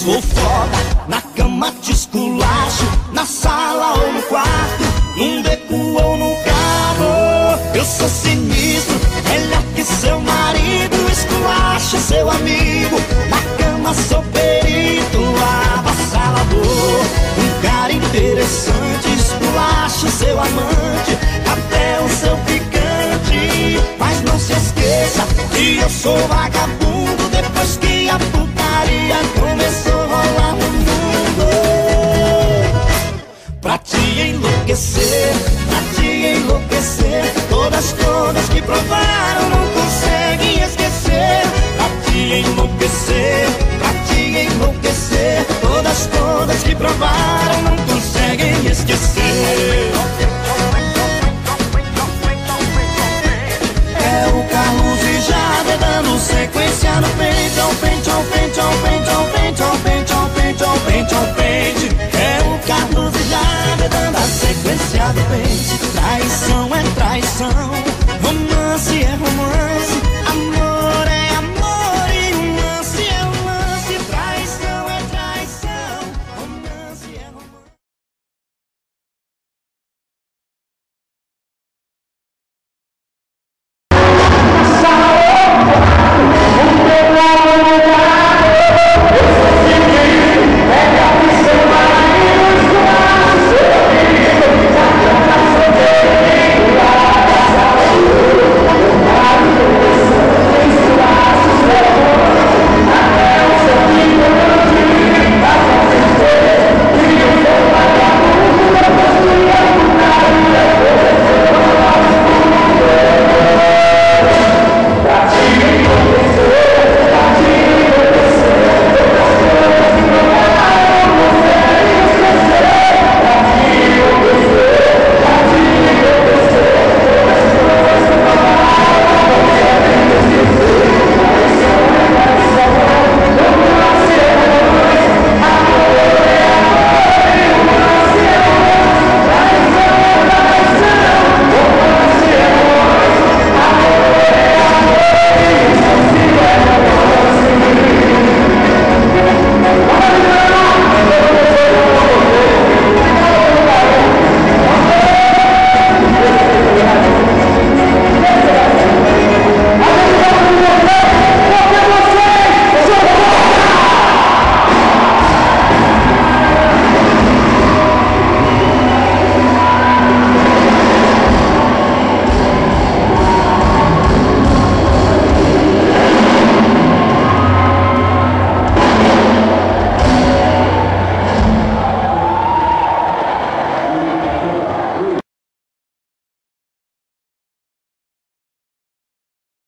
sou foda, na cama te esculacho, na sala ou no quarto, num beco ou no carro. Eu sou sinistro, melhor que seu marido, esculacho seu amigo, na cama sou perito, avassalador. Um cara interessante, esculacho seu amante, até o seu picante. Mas não se esqueça que eu sou vagabundo, depois que a putaria começou a rolar no mundo. Pra te enlouquecer, todas que provaram não conseguem esquecer. Pra te enlouquecer, todas que provaram não conseguem esquecer. É o Carlos e Jade dando sequência no pente, ao pente, ao pente, ao pente, ao pente, ao pente, ao pente, ao pente, ao pente. É o Carlos e Jade dando a sequência do pente. Traição é traição,